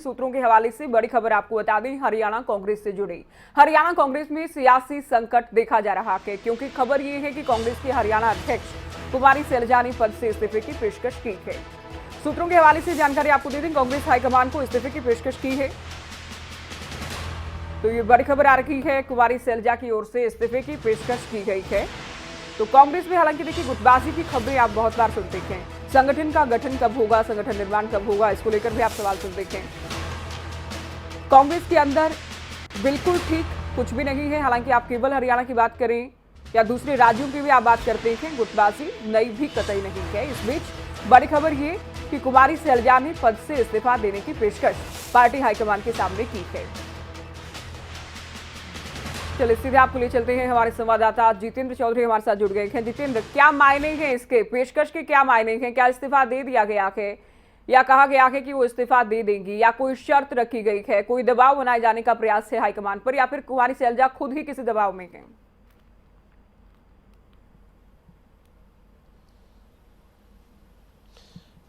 सूत्रों के हवाले से बड़ी खबर आपको बता दें, हरियाणा कांग्रेस से जुड़ी। हरियाणा कांग्रेस में सियासी संकट देखा जा रहा है, क्योंकि खबर यह है कि कांग्रेस के हरियाणा अध्यक्ष कुमारी सैलजा ने पद से इस्तीफे की पेशकश की है। सूत्रों के हवाले से जानकारी आपको दे दें, कांग्रेस हाईकमान को इस्तीफे की पेशकश की है। तो ये बड़ी खबर आ रही है, कुमारी सैलजा की ओर से इस्तीफे की पेशकश की गई है। तो कांग्रेस में हालांकि देखिए, गुटबाजी की खबरें आप बहुत बार सुनते हैं। संगठन का गठन कब होगा, संगठन निर्माण कब होगा, इसको लेकर भी आप सवाल सुनते हैं। कांग्रेस के अंदर बिल्कुल ठीक कुछ भी नहीं है। हालांकि आप केवल हरियाणा की बात करें या दूसरे राज्यों की भी आप बात करते हैं, गुटबाजी नई भी कतई नहीं है। इस बीच बड़ी खबर ये कि कुमारी सैलजा ने पद से इस्तीफा देने की पेशकश पार्टी हाईकमान के सामने की है। चलिए सीधे आपको ले चलते हैं, हमारे संवाददाता जितेंद्र चौधरी हमारे साथ जुड़ गए हैं। जितेंद्र, क्या मायने हैं इसके, पेशकश के क्या मायने हैं? क्या इस्तीफा दे दिया गया है या कहा गया है कि वो इस्तीफा दे देंगी, या कोई शर्त रखी गई है, कोई दबाव बनाए जाने का प्रयास है हाईकमान पर, या फिर कुमारी सैलजा खुद ही किसी दबाव में है?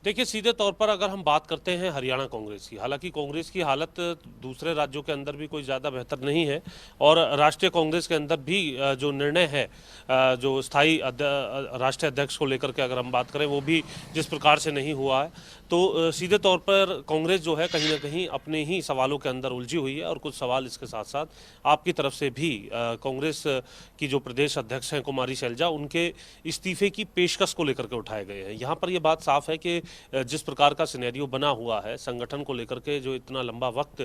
देखिए, सीधे तौर पर अगर हम बात करते हैं हरियाणा कांग्रेस की, हालांकि कांग्रेस की हालत दूसरे राज्यों के अंदर भी कोई ज़्यादा बेहतर नहीं है, और राष्ट्रीय कांग्रेस के अंदर भी जो निर्णय है, जो स्थायी राष्ट्रीय अध्यक्ष को लेकर के अगर हम बात करें, वो भी जिस प्रकार से नहीं हुआ है, तो सीधे तौर पर कांग्रेस जो है कहीं ना कहीं अपने ही सवालों के अंदर उलझी हुई है। और कुछ सवाल इसके साथ साथ आपकी तरफ से भी कांग्रेस की जो प्रदेश अध्यक्ष हैं कुमारी सैलजा, उनके इस्तीफे की पेशकश को लेकर के उठाए गए हैं। यहाँ पर यह बात साफ है कि जिस प्रकार का सिनेरियो बना हुआ है संगठन को लेकर के, जो इतना लंबा वक्त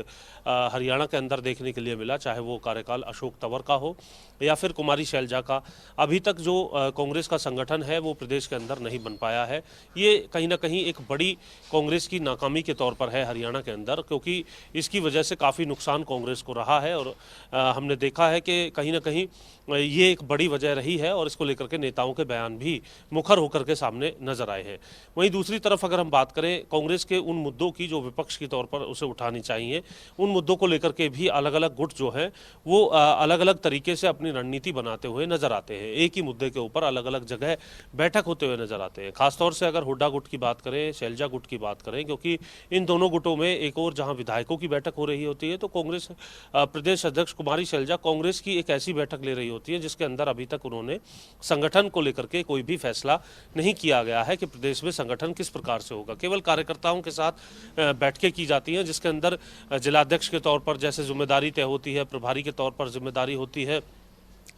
हरियाणा के अंदर देखने के लिए मिला, चाहे वो कार्यकाल अशोक तंवर का हो या फिर कुमारी सैलजा का, अभी तक जो कांग्रेस का संगठन है वो प्रदेश के अंदर नहीं बन पाया है। ये कहीं ना कहीं एक बड़ी कांग्रेस की नाकामी के तौर पर है हरियाणा के अंदर, क्योंकि इसकी वजह से काफ़ी नुकसान कांग्रेस को रहा है। और हमने देखा है कि कहीं ना कहीं ये एक बड़ी वजह रही है, और इसको लेकर के नेताओं के बयान भी मुखर होकर के सामने नजर आए हैं। वहीं दूसरी तरफ अगर हम बात करें कांग्रेस के उन मुद्दों की जो विपक्ष के तौर पर उसे उठानी चाहिए, उन मुद्दों को लेकर के भी अलग अलग गुट जो है वो अलग अलग तरीके से अपनी रणनीति बनाते हुए नजर आते हैं। एक ही मुद्दे के ऊपर अलग अलग जगह बैठक होते हुए नजर आते हैं। खासतौर से अगर हुड्डा गुट की बात करें, सैलजा गुट की बात करें, क्योंकि इन दोनों गुटों में एक और जहां विधायकों की बैठक हो रही होती है, तो कांग्रेस प्रदेश अध्यक्ष कुमारी सैलजा कांग्रेस की एक ऐसी बैठक ले रही होती है जिसके अंदर अभी तक उन्होंने संगठन को लेकर के कोई भी फैसला नहीं किया गया है कि प्रदेश में संगठन किस प्रकार से होगा। केवल कार्यकर्ताओं के साथ बैठकें की जाती हैं, जिसके अंदर जिलाध्यक्ष के तौर पर जैसे जिम्मेदारी तय होती है, प्रभारी के तौर पर जिम्मेदारी होती है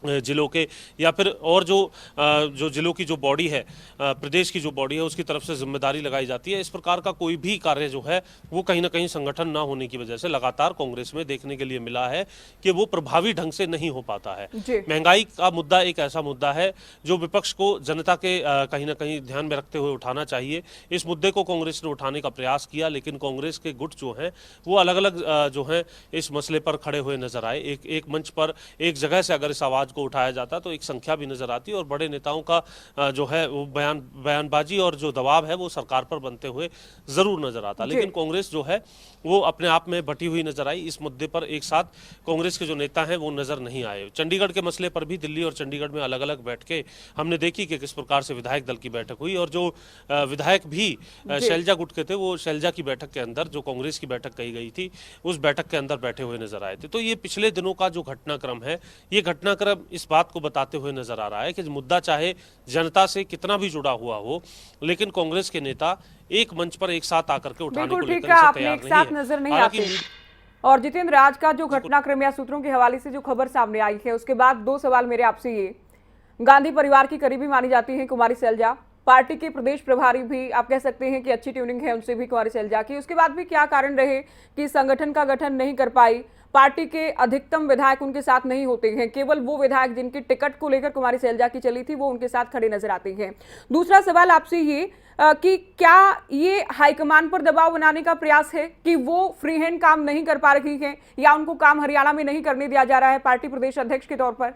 जिलों के, या फिर और जो जिलों की जो बॉडी है, प्रदेश की जो बॉडी है, उसकी तरफ से जिम्मेदारी लगाई जाती है। इस प्रकार का कोई भी कार्य जो है वो कहीं ना कहीं संगठन ना होने की वजह से लगातार कांग्रेस में देखने के लिए मिला है कि वो प्रभावी ढंग से नहीं हो पाता है। महंगाई का मुद्दा एक ऐसा मुद्दा है जो विपक्ष को जनता के कहीं ना कहीं ध्यान में रखते हुए उठाना चाहिए। इस मुद्दे को कांग्रेस ने उठाने का प्रयास किया, लेकिन कांग्रेस के गुट जो हैं वो अलग अलग जो है इस मसले पर खड़े हुए नजर आए। एक मंच पर एक जगह से अगर इस आवाज को उठाया जाता तो एक संख्या भी नजर आती, और बड़े नेताओं का जो है वो बयानबाजी और जो दबाव है वो सरकार पर बनते हुए जरूर नजर आता। लेकिन कांग्रेस जो है वो अपने आप में बटी हुई नजर आई। इस मुद्दे पर एक साथ कांग्रेस के जो नेता हैं वो नजर नहीं आए। चंडीगढ़ के मसले पर भी दिल्ली और चंडीगढ़ में अलग अलग बैठकें हमने देखी कि किस प्रकार से विधायक दल की बैठक हुई, और जो विधायक भी सैलजा गुट के थे वो सैलजा की बैठक के अंदर, जो कांग्रेस की बैठक कही गई थी, उस बैठक के अंदर बैठे हुए नजर आए थे। तो ये पिछले दिनों का जो घटनाक्रम है, ये घटनाक्रम इस बात को बताते हुए नजर आ रहा है कि मुद्दा चाहे जनता से कितना भी जुड़ा हुआ हो, लेकिन कांग्रेस के नेता एक मंच पर एक साथ आकर के उठाने को लेकर तैयार नहीं है। नजर नहीं आते। और जितेंद्र, आज का जो घटनाक्रम या सूत्रों के हवाले से जो खबर सामने आई है, उसके बाद दो सवाल मेरे आपसे ये, गांधी परिवार की करीबी मानी जाती है कुमारी सैलजा, पार्टी के प्रदेश प्रभारी भी आप कह सकते हैं कि अच्छी ट्यूनिंग है उनसे भी कुमारी सैलजा की, उसके बाद भी क्या कारण रहे कि संगठन का गठन नहीं कर पाई? पार्टी के अधिकतम विधायक उनके साथ नहीं होते हैं, केवल वो विधायक जिनकी टिकट को लेकर कुमारी सैलजा की चली थी वो उनके साथ खड़े नजर आते हैं। दूसरा सवाल आपसे ये कि क्या ये हाईकमान पर दबाव बनाने का प्रयास है कि वो फ्री हैंड काम नहीं कर पा रही है, या उनको काम हरियाणा में नहीं करने दिया जा रहा है पार्टी प्रदेश अध्यक्ष के तौर पर?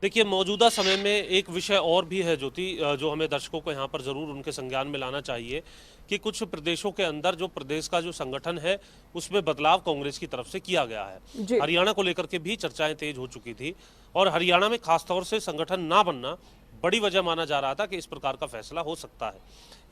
देखिए, मौजूदा समय में एक विषय और भी है ज्योति, जो हमें दर्शकों को यहाँ पर जरूर उनके संज्ञान में लाना चाहिए कि कुछ प्रदेशों के अंदर जो प्रदेश का जो संगठन है उसमें बदलाव कांग्रेस की तरफ से किया गया है। हरियाणा को लेकर के भी चर्चाएं तेज हो चुकी थी, और हरियाणा में खासतौर से संगठन ना बनना बड़ी वजह माना जा रहा था कि इस प्रकार का फैसला हो सकता है।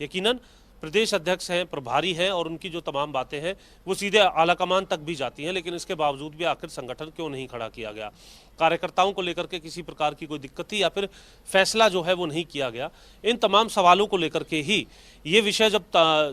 यकीनन प्रदेश अध्यक्ष हैं, प्रभारी हैं और उनकी जो तमाम बातें हैं वो सीधे आलाकमान तक भी जाती हैं, लेकिन इसके बावजूद भी आखिर संगठन क्यों नहीं खड़ा किया गया, कार्यकर्ताओं को लेकर के किसी प्रकार की कोई दिक्कत थी या फिर फैसला जो है वो नहीं किया गया, इन तमाम सवालों को लेकर के ही ये विषय जब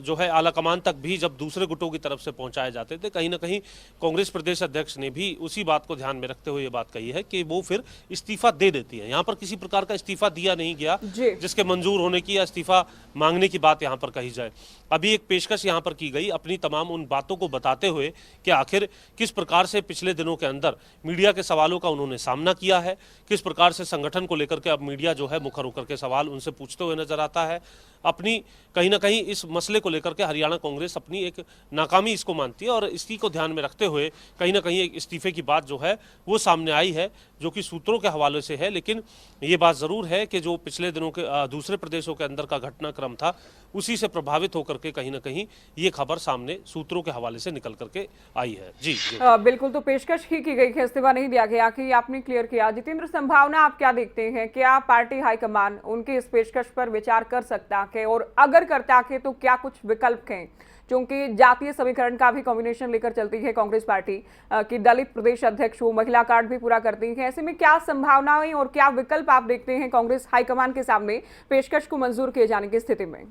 जो है आलाकमान तक भी जब दूसरे गुटों की तरफ से पहुंचाए जाते थे, कहीं ना कहीं कांग्रेस प्रदेश अध्यक्ष ने भी उसी बात को ध्यान में रखते हुए ये बात कही है कि वो फिर इस्तीफा दे देती है। यहाँ पर किसी प्रकार का इस्तीफा दिया नहीं गया जिसके मंजूर होने की या इस्तीफा मांगने की बात यहाँ पर कही जाए। अभी एक पेशकश यहाँ पर की गई अपनी तमाम उन बातों को बताते हुए कि आखिर किस प्रकार से पिछले दिनों के अंदर मीडिया के सवालों का उन्होंने सामना किया है, किस प्रकार से संगठन को लेकर के अब मीडिया जो है मुखर होकर के सवाल उनसे पूछते हुए नजर आता है। अपनी कहीं ना कहीं इस मसले को लेकर के हरियाणा कांग्रेस अपनी एक नाकामी इसको मानती है और इसी को ध्यान में रखते हुए कहीं ना कहीं एक इस्तीफे की बात जो है वो सामने आई है, जो कि सूत्रों के हवाले से है। लेकिन ये बात जरूर है कि जो पिछले दिनों के दूसरे प्रदेशों के अंदर का घटनाक्रम था उसी से प्रभावित होकर के कहीं ना कहीं ये खबर सामने सूत्रों के हवाले से निकल करके आई है। जी, बिल्कुल, तो पेशकश ही की गई, इस्तीफा नहीं दिया गया कि आपने क्लियर किया। जितेंद्र, संभावना आप क्या देखते हैं, क्या पार्टी हाईकमान उनकी इस पेशकश पर विचार कर सकता है और अगर करता है तो क्या कुछ विकल्प हैं? क्योंकि जातीय समीकरण का भी कॉम्बिनेशन लेकर चलती है कांग्रेस पार्टी कि दलित प्रदेश अध्यक्ष हो, महिला कार्ड भी पूरा करती है। ऐसे में क्या संभावनाएं और क्या विकल्प आप देखते हैं कांग्रेस हाईकमान के सामने पेशकश को मंजूर किए जाने की स्थिति में?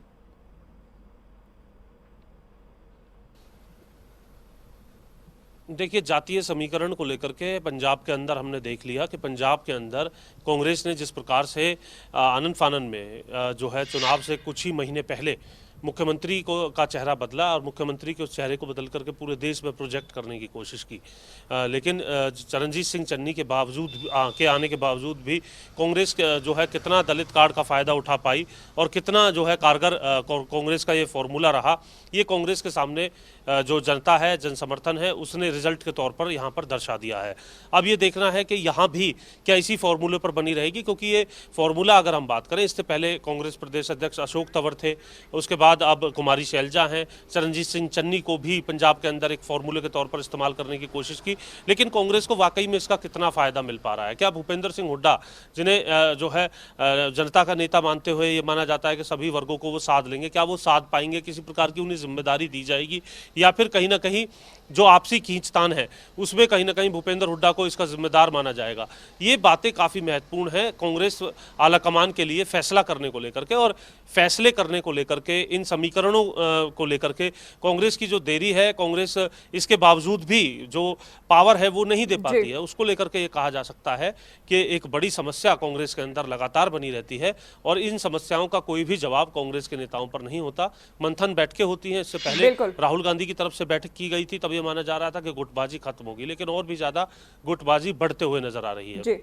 देखिए, जातीय समीकरण को लेकर के पंजाब के अंदर हमने देख लिया कि पंजाब के अंदर कांग्रेस ने जिस प्रकार से आनन फानन में जो है चुनाव से कुछ ही महीने पहले मुख्यमंत्री को का चेहरा बदला और मुख्यमंत्री के उस चेहरे को बदल करके पूरे देश में प्रोजेक्ट करने की कोशिश की, लेकिन चरणजीत सिंह चन्नी के बावजूद के आने के बावजूद भी कांग्रेस जो है कितना दलित कार्ड का फ़ायदा उठा पाई और कितना जो है कारगर कांग्रेस का ये फॉर्मूला रहा, ये कांग्रेस के सामने जो जनता है, जन समर्थन है, उसने रिजल्ट के तौर पर यहाँ पर दर्शा दिया है। अब ये देखना है कि यहाँ भी क्या इसी फॉर्मूले पर बनी रहेगी, क्योंकि ये फॉर्मूला अगर हम बात करें, इससे पहले कांग्रेस प्रदेश अध्यक्ष अशोक तंवर थे, उसके बाद अब कुमारी शैलजा हैं, चरणजीत सिंह चन्नी को भी पंजाब के अंदर एक फॉर्मूले के तौर पर इस्तेमाल करने की कोशिश की, लेकिन कांग्रेस को वाकई में इसका कितना फ़ायदा मिल पा रहा है? क्या भूपेंद्र सिंह हुड्डा, जिन्हें जो है जनता का नेता मानते हुए ये माना जाता है कि सभी वर्गों को वो साध लेंगे, क्या वो साध पाएंगे? किसी प्रकार की उन्हें जिम्मेदारी दी जाएगी या फिर कहीं ना कहीं जो आपसी खींचतान है उसमें कहीं ना कहीं भूपेंद्र हुड्डा को इसका जिम्मेदार माना जाएगा? ये बातें काफ़ी महत्वपूर्ण हैं कांग्रेस आलाकमान के लिए फैसला करने को लेकर के, और फैसले करने को लेकर के, इन समीकरणों को लेकर के कांग्रेस की जो देरी है, कांग्रेस इसके बावजूद भी जो पावर है वो नहीं दे पाती है, उसको लेकर के ये कहा जा सकता है कि एक बड़ी समस्या कांग्रेस के अंदर लगातार बनी रहती है और इन समस्याओं का कोई भी जवाब कांग्रेस के नेताओं पर नहीं होता। मंथन बैठकें होती हैं, इससे पहले राहुल गांधी की तरफ से बैठक की गई थी, तब ये माना जा रहा था कि गुटबाजी खत्म होगी, लेकिन और भी ज्यादा गुटबाजी बढ़ते हुए नजर आ रही है।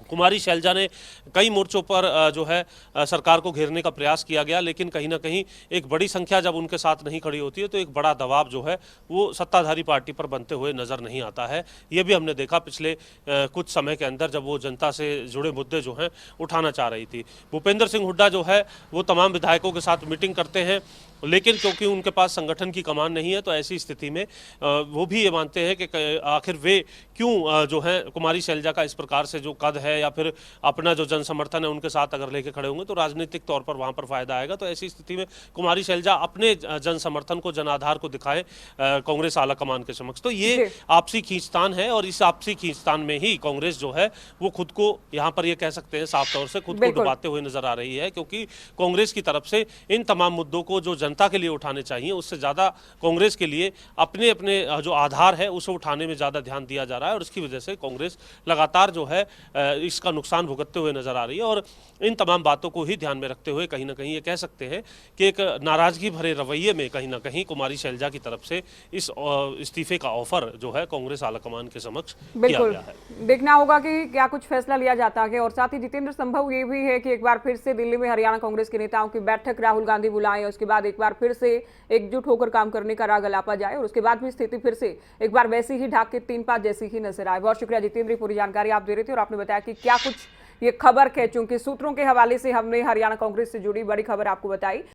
कुमारी शैलजा ने कई मोर्चों पर जो है सरकार को घेरने का प्रयास किया गया, लेकिन कहीं ना कहीं एक बड़ी संख्या जब उनके साथ नहीं खड़ी होती है तो एक बड़ा दबाव जो है वो सत्ताधारी पार्टी पर बनते हुए नजर नहीं आता है। ये भी हमने देखा पिछले कुछ समय के अंदर जब वो जनता से जुड़े मुद्दे जो हैं उठाना चाह रही थी। भूपेंद्र सिंह हुड्डा जो है वो तमाम विधायकों के साथ मीटिंग करते हैं, लेकिन क्योंकि उनके पास संगठन की कमान नहीं है तो ऐसी स्थिति में वो भी ये मानते हैं कि आखिर वे क्यों जो है कुमारी शैलजा का इस प्रकार से जो कद है या फिर अपना जो जन समर्थन है उनके साथ अगर लेके खड़े होंगे तो राजनीतिक तौर पर वहां पर फायदा आएगा। तो ऐसी स्थिति में कुमारी शैलजा अपने जन समर्थन को, जन आधार को दिखाए कांग्रेस आला कमान के समक्ष। तो ये आपसी खींचतान है और इस आपसी खींचतान में ही कांग्रेस जो है वो खुद को यहाँ पर ये कह सकते हैं साफ तौर से खुद को डुबाते हुए नजर आ रही है, क्योंकि कांग्रेस की तरफ से इन तमाम मुद्दों को जो जनता के लिए उठाने चाहिए उससे ज्यादा कांग्रेस के लिए अपने अपने जो आधार है उसे उठाने में ज्यादा ध्यान दिया जा रहा है और इसकी वजह से कांग्रेस लगातार जो है इसका नुकसान भुगतते हुए नजर आ रही है। और इन तमाम बातों को ही ध्यान में रखते हुए कहीं ना कहीं ये कह सकते हैं कि एक नाराजगी भरे रवैये में कहीं ना कहीं कुमारी शैलजा की तरफ से इस इस्तीफे का ऑफर जो है कांग्रेस आलाकमान के समक्ष किया गया है। देखना होगा कि क्या कुछ फैसला लिया जाता है। और साथ ही जितेंद्र, संभव ये भी है कि एक बार फिर से दिल्ली में हरियाणा कांग्रेस के नेताओं की बैठक राहुल गांधी बुलाएं, उसके बाद एक बार फिर से एकजुट होकर काम करने का राग अलापा जाए और उसके बाद भी स्थिति फिर से एक बार वैसी ही ढाक के 3-5 जैसी ही नजर आए। बहुत शुक्रिया जितेंद्र, पूरी जानकारी आप दे रहे थे और आपने बताया कि क्या कुछ ये खबर है, चूंकि सूत्रों के हवाले से हमने हरियाणा कांग्रेस से जुड़ी बड़ी खबर आपको बताई।